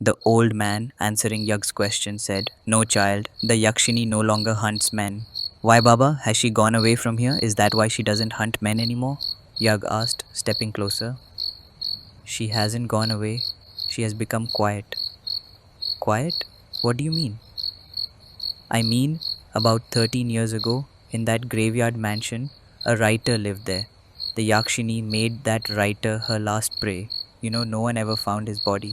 The old man, answering Yug's question, said, "No, child, the Yakshini no longer hunts men." "Why, Baba? Has she gone away from here? Is that why she doesn't hunt men anymore?" Yug asked, stepping closer. "She hasn't gone away. She has become quiet." "Quiet? What do you mean?" "I mean, about 13 years ago, in that graveyard mansion, a writer lived there. The Yakshini made that writer her last prey. No one ever found his body,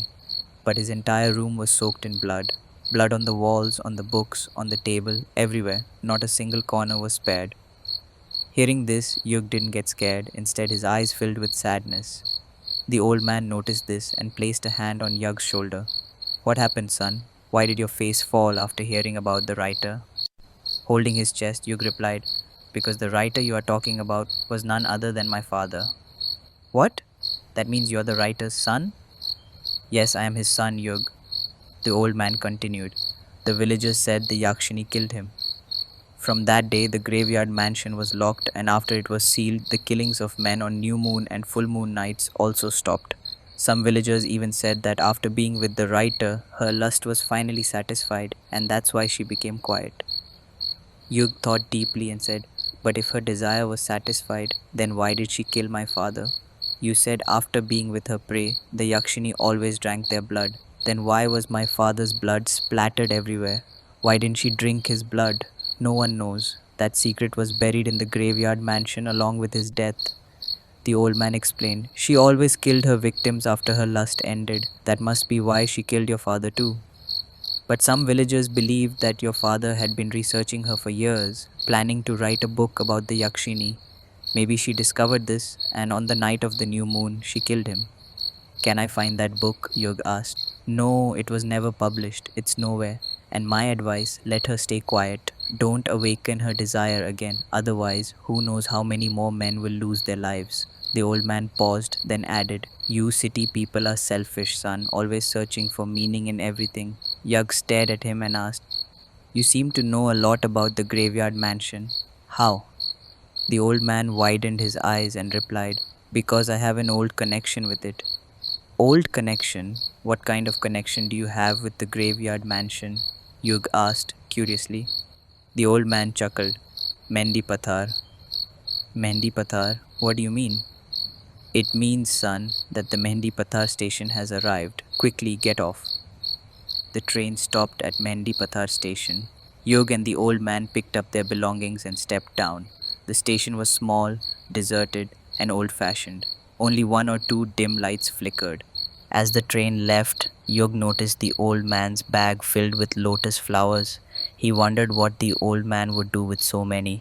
but his entire room was soaked in blood. Blood on the walls, on the books, on the table, everywhere. Not a single corner was spared." Hearing this, Yug didn't get scared. Instead, his eyes filled with sadness. The old man noticed this and placed a hand on Yug's shoulder. "What happened, son? Why did your face fall after hearing about the writer?" Holding his chest, Yug replied, "Because the writer you are talking about was none other than my father." "What? That means you're the writer's son?" "Yes, I am his son, Yug," the old man continued. "The villagers said the Yakshini killed him. From that day, the graveyard mansion was locked, and after it was sealed, the killings of men on new moon and full moon nights also stopped. Some villagers even said that after being with the writer, her lust was finally satisfied, and that's why she became quiet." Yug thought deeply and said, "But if her desire was satisfied, then why did she kill my father? You said after being with her prey, the Yakshini always drank their blood. Then why was my father's blood splattered everywhere? Why didn't she drink his blood? No one knows. That secret was buried in the graveyard mansion along with his death." The old man explained, "She always killed her victims after her lust ended. That must be why she killed your father too." "But some villagers believed that your father had been researching her for years, planning to write a book about the Yakshini. Maybe she discovered this, and on the night of the new moon, she killed him." "Can I find that book?" Yug asked. "No, it was never published. It's nowhere. And my advice, let her stay quiet. Don't awaken her desire again. Otherwise, who knows how many more men will lose their lives." The old man paused, then added, "You city people are selfish, son, always searching for meaning in everything." Yug stared at him and asked, "You seem to know a lot about the graveyard mansion. How?" The old man widened his eyes and replied, "Because I have an old connection with it." "Old connection? What kind of connection do you have with the graveyard mansion?" Yug asked curiously. The old man chuckled. "Mendi Pathar." "Mendi Pathar? What do you mean?" "It means, son, that the Mendi Pathar station has arrived. Quickly, get off." The train stopped at Mendi Pathar station. Yug and the old man picked up their belongings and stepped down. The station was small, deserted, and old fashioned. Only one or two dim lights flickered. As the train left, Yug noticed the old man's bag filled with lotus flowers. He wondered what the old man would do with so many.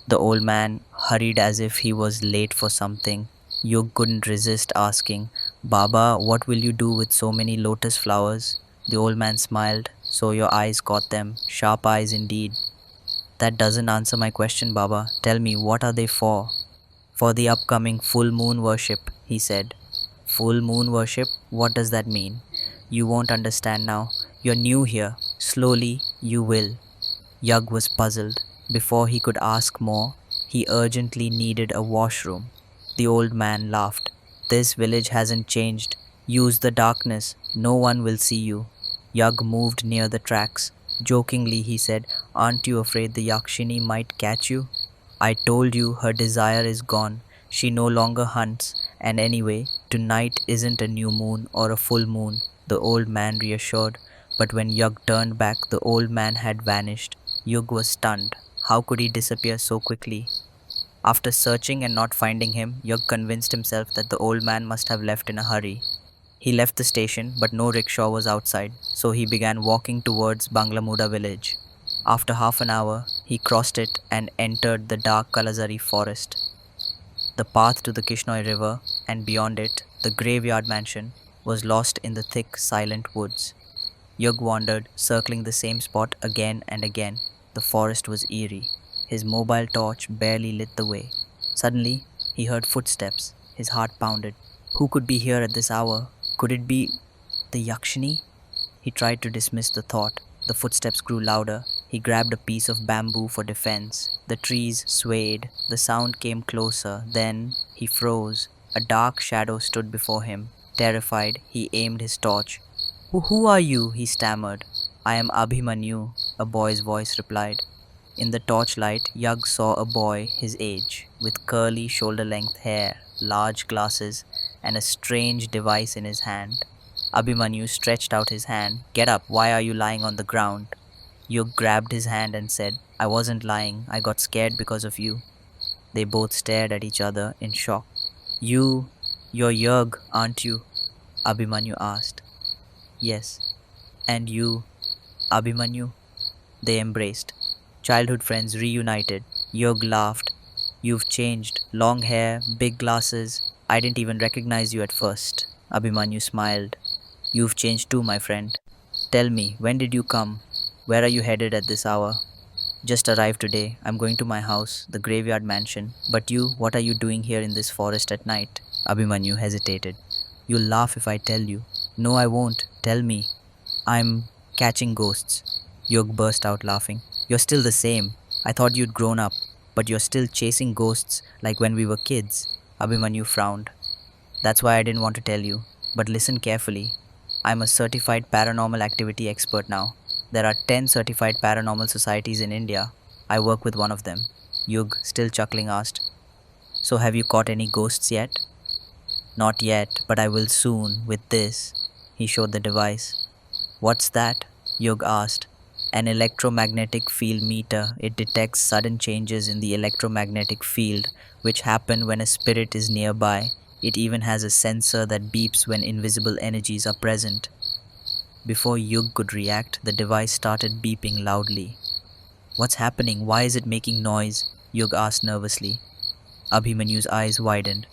The old man hurried as if he was late for something. Yug couldn't resist asking, "Baba, what will you do with so many lotus flowers?" The old man smiled. "So your eyes caught them. Sharp eyes indeed." "That doesn't answer my question, Baba. Tell me, what are they for?" "For the upcoming full moon worship," he said. "Full moon worship? What does that mean?" "You won't understand now. You're new here. Slowly, you will." Yug was puzzled. Before he could ask more, he urgently needed a washroom. The old man laughed. "This village hasn't changed. Use the darkness. No one will see you." Yug moved near the tracks. Jokingly, he said, "Aren't you afraid the Yakshini might catch you?" "I told you her desire is gone. She no longer hunts. And anyway, tonight isn't a new moon or a full moon," the old man reassured. But when Yug turned back, the old man had vanished. Yug was stunned. How could he disappear so quickly? After searching and not finding him, Yug convinced himself that the old man must have left in a hurry. He left the station, but no rickshaw was outside, so he began walking towards Banglamuda village. After half an hour, he crossed it and entered the dark Kalazari forest. The path to the Kishnoi river, and beyond it, the graveyard mansion, was lost in the thick, silent woods. Yug wandered, circling the same spot again and again. The forest was eerie. His mobile torch barely lit the way. Suddenly, he heard footsteps. His heart pounded. Who could be here at this hour? Could it be the Yakshini? He tried to dismiss the thought. The footsteps grew louder. He grabbed a piece of bamboo for defense. The trees swayed. The sound came closer. Then he froze. A dark shadow stood before him. Terrified, he aimed his torch. Who are you? He stammered. I am Abhimanyu, a boy's voice replied. In the torchlight, Yug saw a boy his age, with curly shoulder length hair, large glasses, and a strange device in his hand. Abhimanyu stretched out his hand. Get up, why are you lying on the ground? Yug grabbed his hand and said, I wasn't lying, I got scared because of you. They both stared at each other in shock. You're Yug, aren't you? Abhimanyu asked. Yes. And you, Abhimanyu? They embraced. Childhood friends reunited. Yug laughed. You've changed. Long hair, big glasses. I didn't even recognize you at first. Abhimanyu smiled. You've changed too, my friend. Tell me, when did you come? Where are you headed at this hour? Just arrived today. I'm going to my house, the graveyard mansion. But you, what are you doing here in this forest at night? Abhimanyu hesitated. You'll laugh if I tell you. No, I won't. Tell me. I'm catching ghosts. Yog burst out laughing. You're still the same. I thought you'd grown up, but you're still chasing ghosts like when we were kids. Abhimanyu frowned. That's why I didn't want to tell you. But listen carefully. I'm a certified paranormal activity expert now. There are 10 certified paranormal societies in India. I work with one of them. Yug, still chuckling, asked, so have you caught any ghosts yet? Not yet, but I will soon with this. He showed the device. What's that? Yug asked. An electromagnetic field meter. It detects sudden changes in the electromagnetic field which happen when a spirit is nearby. It even has a sensor that beeps when invisible energies are present. Before Yug could react, the device started beeping loudly. What's happening? Why is it making noise? Yug asked nervously. Abhimanyu's eyes widened.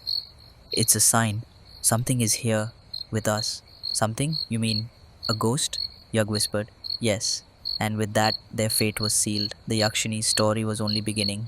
It's a sign. Something is here with us. Something? You mean a ghost? Yug whispered. Yes. And with that, their fate was sealed. The Yakshini's story was only beginning.